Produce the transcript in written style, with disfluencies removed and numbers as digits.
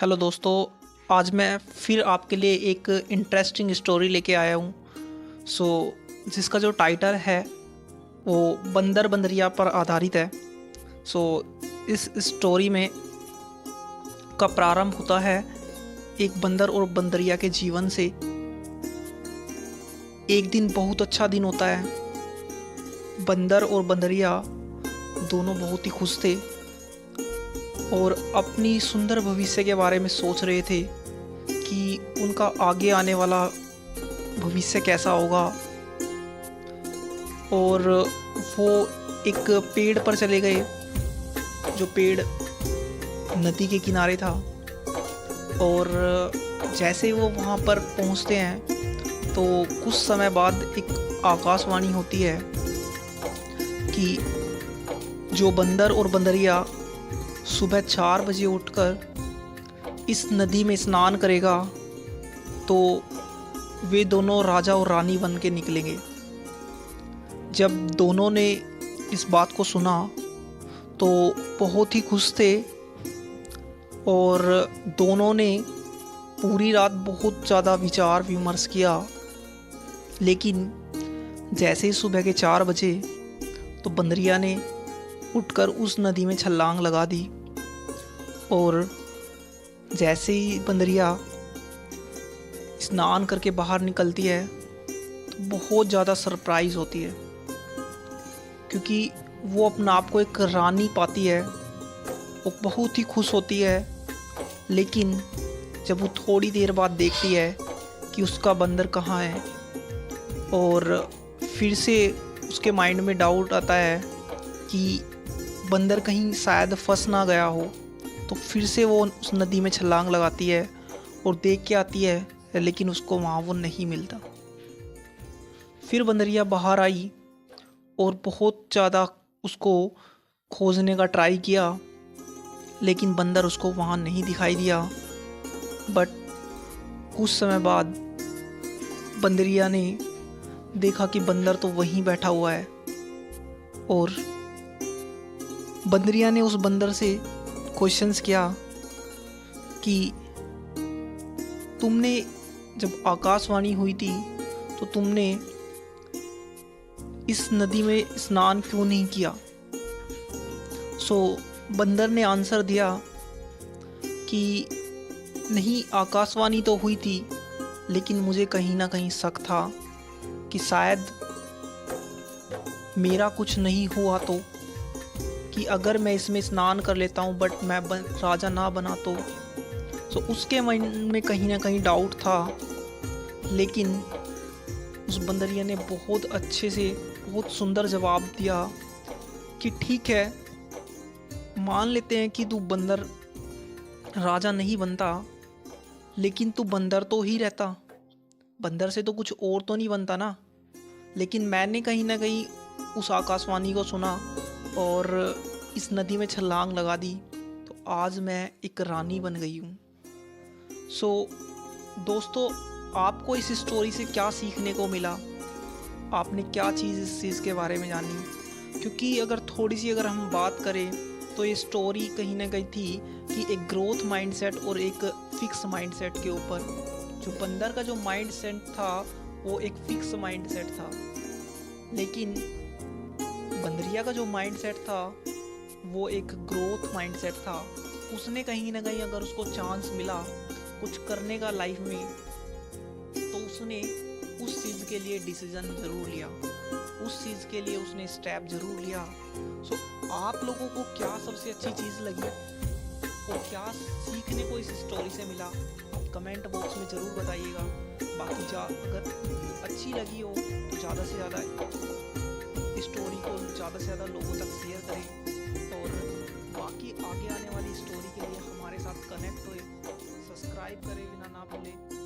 Hello दोस्तों, आज मैं फिर आपके लिए एक इंटरेस्टिंग स्टोरी लेके आया हूँ। जिसका जो टाइटल है वो बंदर बंदरिया पर आधारित है। सो इस स्टोरी में का प्रारंभ होता है एक बंदर और बंदरिया के जीवन से। एक दिन बहुत अच्छा दिन होता है। बंदर और बंदरिया दोनों बहुत ही खुश थे और अपनी सुंदर भविष्य के बारे में सोच रहे थे कि उनका आगे आने वाला भविष्य कैसा होगा। और वो एक पेड़ पर चले गए, जो पेड़ नदी के किनारे था। और जैसे ही वो वहाँ पर पहुँचते हैं तो कुछ समय बाद एक आकाशवाणी होती है कि जो बंदर और बंदरिया सुबह 4 बजे उठकर इस नदी में स्नान करेगा तो वे दोनों राजा और रानी बन के निकलेंगे। जब दोनों ने इस बात को सुना तो बहुत ही खुश थे और दोनों ने पूरी रात बहुत ज़्यादा विचार विमर्श किया। लेकिन जैसे ही सुबह के 4 बजे तो बंदरिया ने उठकर उस नदी में छलांग लगा दी। और जैसे ही बंदरिया स्नान करके बाहर निकलती है तो बहुत ज़्यादा सरप्राइज़ होती है, क्योंकि वो अपने आप को एक रानी पाती है। वो बहुत ही खुश होती है। लेकिन जब वो थोड़ी देर बाद देखती है कि उसका बंदर कहाँ है और फिर से उसके माइंड में डाउट आता है कि बंदर कहीं शायद फंस ना गया हो, तो फिर से वो उस नदी में छलांग लगाती है और देख के आती है, लेकिन उसको वहाँ वो नहीं मिलता। फिर बंदरिया बाहर आई और बहुत ज़्यादा उसको खोजने का ट्राई किया, लेकिन बंदर उसको वहाँ नहीं दिखाई दिया। बट कुछ समय बाद बंदरिया ने देखा कि बंदर तो वहीं बैठा हुआ है। और बंदरिया ने उस बंदर से क्वेश्चंस किया कि तुमने जब आकाशवाणी हुई थी तो तुमने इस नदी में स्नान क्यों नहीं किया। बंदर ने आंसर दिया कि नहीं, आकाशवाणी तो हुई थी, लेकिन मुझे कहीं ना कहीं शक था कि शायद मेरा कुछ नहीं हुआ, तो कि अगर मैं इसमें स्नान कर लेता हूँ बट मैं राजा ना बना तो उसके मन में कहीं ना कहीं डाउट था। लेकिन उस बंदरिया ने बहुत अच्छे से बहुत सुंदर जवाब दिया कि ठीक है, मान लेते हैं कि तू बंदर राजा नहीं बनता, लेकिन तू बंदर तो ही रहता, बंदर से तो कुछ और तो नहीं बनता ना। लेकिन मैंने कहीं ना कहीं उस आकाशवाणी को सुना और इस नदी में छलांग लगा दी, तो आज मैं एक रानी बन गई हूँ। दोस्तों, आपको इस स्टोरी से क्या सीखने को मिला? आपने क्या चीज़ इस चीज़ के बारे में जानी? क्योंकि अगर हम बात करें तो ये स्टोरी कहीं ना कहीं थी कि एक ग्रोथ माइंडसेट और एक फिक्स माइंडसेट के ऊपर। जो बंदर का जो माइंडसेट था वो एक फिक्स माइंडसेट था, लेकिन बंदरिया का जो माइंडसेट था वो एक ग्रोथ माइंडसेट था। उसने कहीं ना कहीं अगर उसको चांस मिला कुछ करने का लाइफ में, तो उसने उस चीज़ के लिए डिसीजन ज़रूर लिया, उस चीज़ के लिए उसने स्टेप ज़रूर लिया। आप लोगों को क्या सबसे अच्छी चीज़ लगी और क्या सीखने को इस स्टोरी से मिला, आप कमेंट बॉक्स में ज़रूर बताइएगा। बाकी अगर अच्छी लगी हो तो ज़्यादा से ज़्यादा स्टोरी को ज़्यादा से ज़्यादा लोगों तक शेयर करें और बाकी आगे आने वाली स्टोरी के लिए हमारे साथ कनेक्ट हुए, सब्सक्राइब करें बिना ना भूलें।